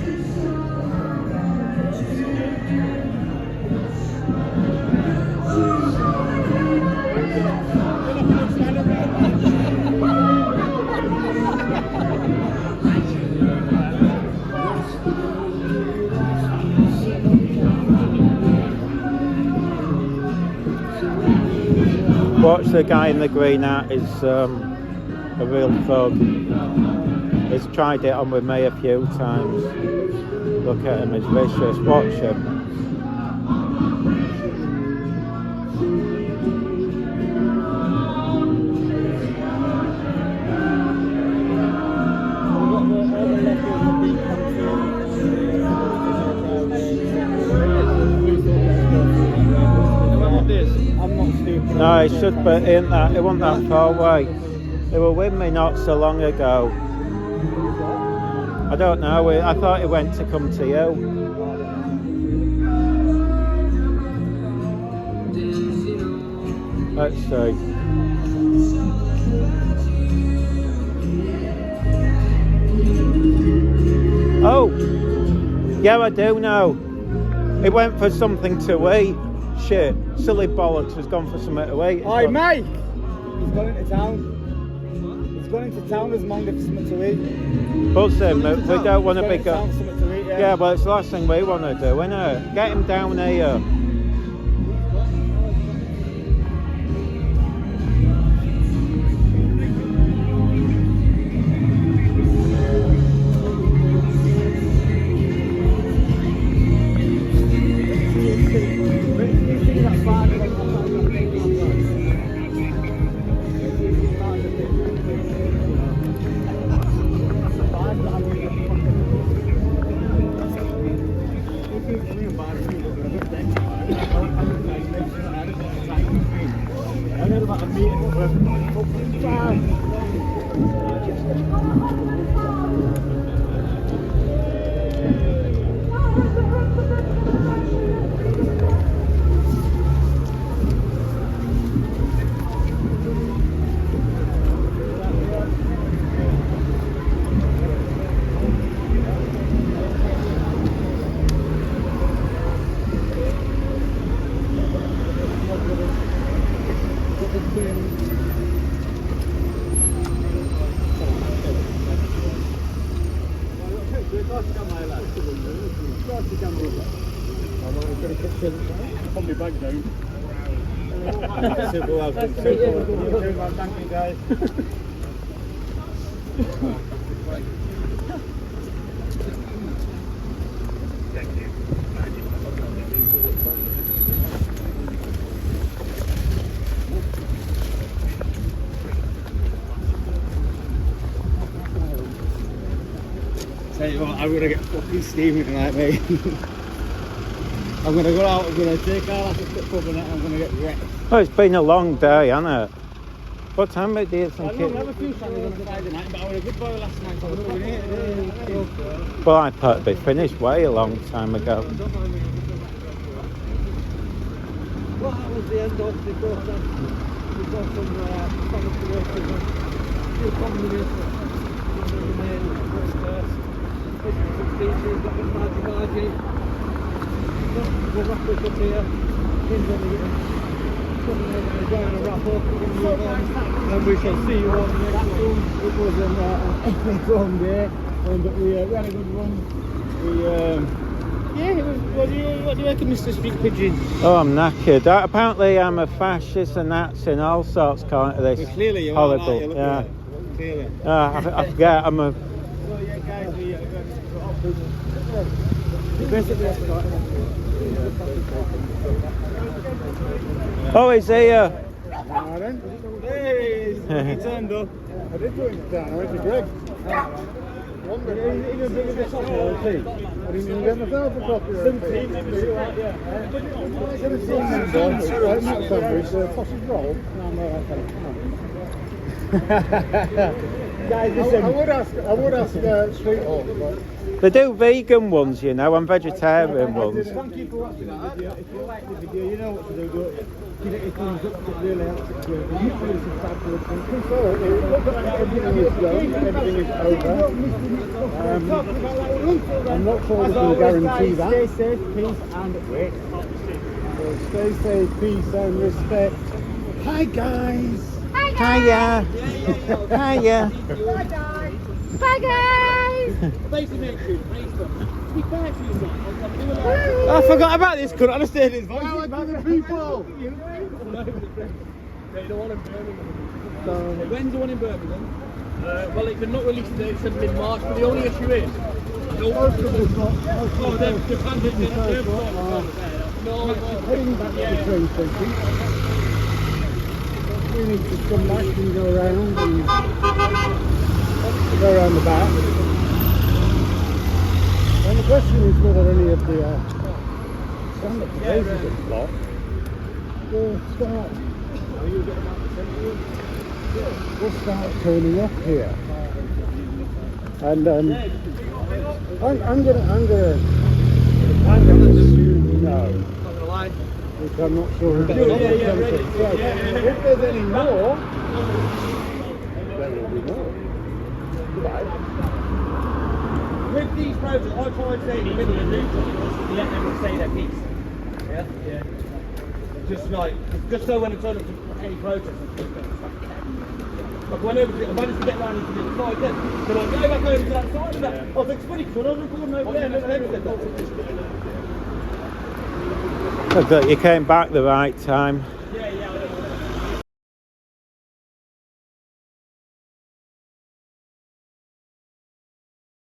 Watch the guy in the green hat, is a real thug. He's tried it on with me a few times. Look at him, he's vicious. Watch him. No, it should be, ain't that? It wasn't that far away. They were with me not so long ago. I don't know, I thought he went to come to you. Let's see. Oh! Yeah, I do know. He went for something to eat. Shit, silly bollocks has gone for something to eat. Oi, Mike! He's gone into town. He's gone into town as Monday for something to eat. Buzz him, we don't want to be going. Yeah, well, it's the last thing we want to do, innit? Get him down here. Put my bag down. Super welcome. Thank you, guys. Tell you what, I'm gonna get fucking steaming tonight, mate. I'm gonna go out, I'm gonna take our last pub and I'm gonna get wrecked. Well, it's been a long day, hasn't it? What time of day is it? I know, we have a few Sundays on Friday night, but I was a good boy last night, so I was doing it. Well, I thought it'd be finished way a long time ago. What was the end of the process? We got some sanitary workers, a few communists, some species, got the margie. We'll wrap this up here. And we shall see you on the next one. It was an epic long day, and we had a good run. Yeah, it was, what do you reckon, Mr. Street Pigeon? Oh, I'm knackered. Apparently I'm a fascist and that's in all sorts kind of this. Well, clearly you horrible. are, like, yeah. Clearly. I forget, I'm a... So yeah, guys, we basically Oh, he's here. Hey, he turned up. I did go into town, I went to Greg. wonder. Even a bit of this tea. I didn't even get myself a coffee or a tea. I could have seen them done. Right, not sandwich, sausage roll. No, no, guys, listen. I would ask street hall, but They do vegan ones, you know, and vegetarian ones. thank you for watching the video. If you like the video, you know what to do. Don't give it a thumbs up. It really helps it grow. Usually subscribe to the channel. So it looks like everything is done. Everything is over. I'm not sure we can guarantee that. Stay safe, peace and wait. So stay safe, peace and respect. Hi guys. Hiya. Hiya. Bye guys! I forgot about this. Couldn't understand his voice. How about the people? When's the one in Birmingham? Well, it can not release the it's mid-March, but the only issue is they've handed it in. Heading back to the train station. We need to come back and go around and go around the back. And the question is whether any of the stand-up places are blocked will start. We'll start turning up here. And I'm gonna assume no. Which I'm not sure if if there's any more, there will be more. Goodbye. With these protests, I try and say in the middle of Nuneaton, let them say their piece. Yeah? Yeah. Just so when it's on to any protest, like whenever I managed to get round into the side then, so like go back over to that side of that. I was like, it's funny because I was recording over there and everything. I thought you came back the right time.